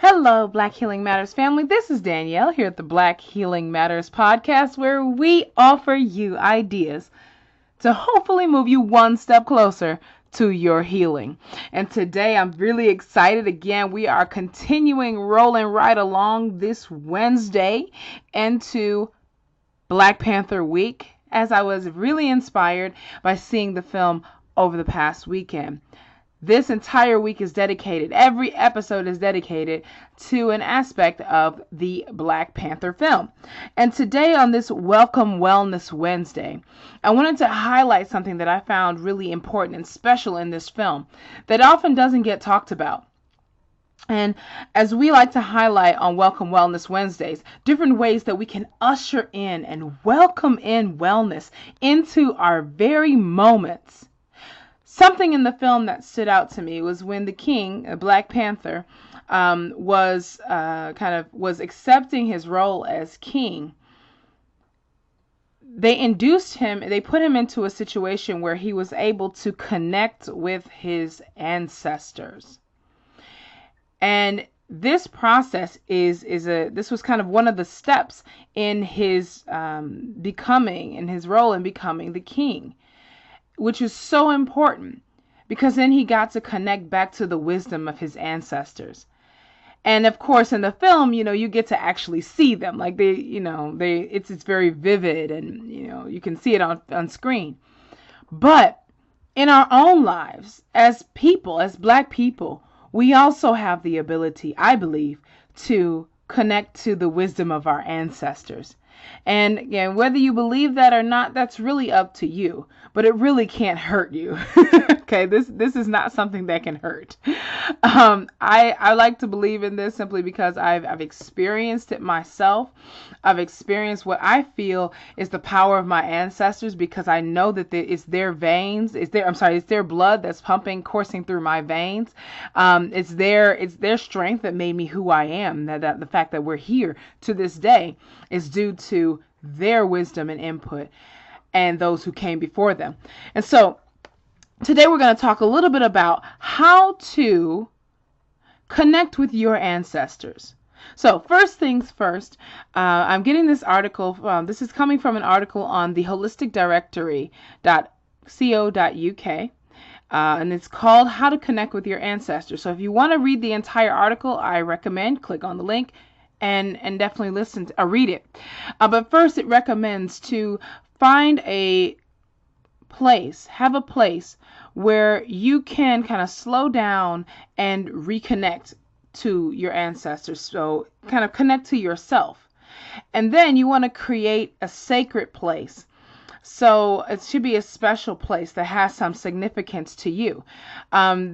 Hello, Black Healing Matters family. This is Danielle here at the Black Healing Matters podcast, where we offer you ideas to hopefully move you one step closer to your healing. And today I'm really excited. Again, we are continuing rolling right along this Wednesday into Black Panther week, as I was really inspired by seeing the film over the past weekend. This entire week is dedicated, every episode is dedicated to an aspect of the Black Panther film. And today on this Welcome Wellness Wednesday, I wanted to highlight something that I found really important and special in this film that often doesn't get talked about. And as we like to highlight on Welcome Wellness Wednesdays, different ways that we can usher in and welcome in wellness into our very moments. Something in the film that stood out to me was when the king, Black Panther, was accepting his role as king. They put him into a situation where he was able to connect with his ancestors. And this process this was kind of one of the steps in his role in becoming the king, which is so important because then he got to connect back to the wisdom of his ancestors. And of course, in the film, you get to actually see them. Like it's very vivid, and you can see it on screen. But in our own lives, as people, as Black people, we also have the ability, I believe, to connect to the wisdom of our ancestors. And again, whether you believe that or not, that's really up to you. But it really can't hurt you. Okay, this is not something that can hurt. I like to believe in this simply because I've experienced it myself. I've experienced what I feel is the power of my ancestors, because I know that it's their veins, it's their blood that's coursing through my veins. It's their strength that made me who I am. That the fact that we're here to this day is due to their wisdom and input and those who came before them. And so today we're going to talk a little bit about how to connect with your ancestors. So first things first, I'm getting this article. This is coming from an article on the holisticdirectory.co.uk. And it's called How to Connect with Your Ancestors. So if you want to read the entire article, I recommend click on the link and definitely read it. But first, it recommends to find have a place where you can kind of slow down and reconnect to your ancestors. So kind of connect to yourself. And then you want to create a sacred place. So it should be a special place that has some significance to you.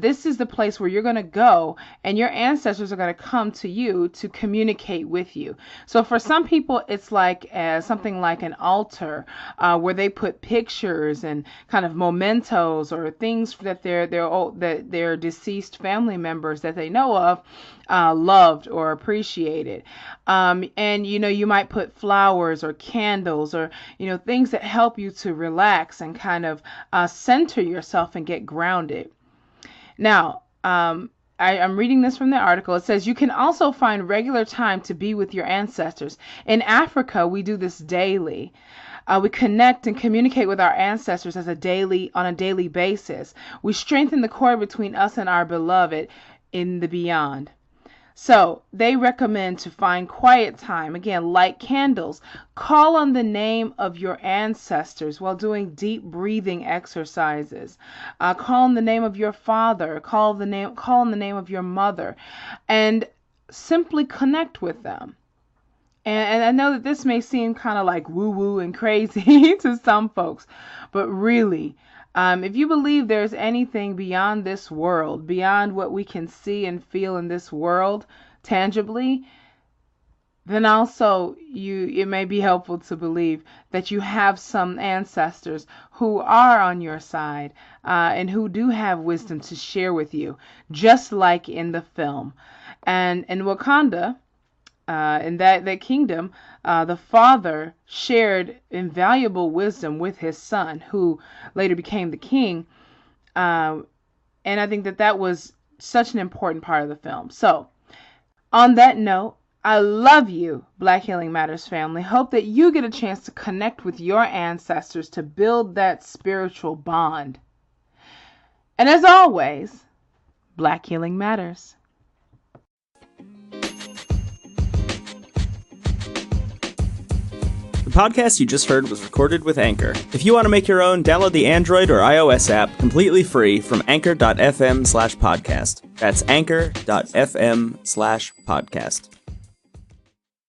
This is the place where you're going to go and your ancestors are going to come to you to communicate with you. So for some people, it's like something like an altar where they put pictures and kind of mementos or things that their deceased family members that they know of loved or appreciated. And you might put flowers or candles or things that help you to relax and kind of center yourself and get grounded. Now, I'm reading this from the article. It says you can also find regular time to be with your ancestors. In Africa, we do this daily. We connect and communicate with our ancestors on a daily basis. We strengthen the cord between us and our beloved in the beyond. So they recommend to find quiet time, again, light candles, call on the name of your ancestors while doing deep breathing exercises, call on the name of your father, call on the name of your mother, and simply connect with them. And I know that this may seem kind of like woo-woo and crazy to some folks, but really, if you believe there's anything beyond this world, beyond what we can see and feel in this world tangibly, then also it may be helpful to believe that you have some ancestors who are on your side and who do have wisdom to share with you, just like in the film. And in Wakanda, in that kingdom, the father shared invaluable wisdom with his son, who later became the king. And I think that was such an important part of the film. So On that note, I love you, Black Healing Matters family. Hope that you get a chance to connect with your ancestors to build that spiritual bond. And as always, Black Healing Matters. The podcast you just heard was recorded with Anchor. If you want to make your own, download the Android or iOS app completely free from anchor.fm/podcast. That's anchor.fm/podcast.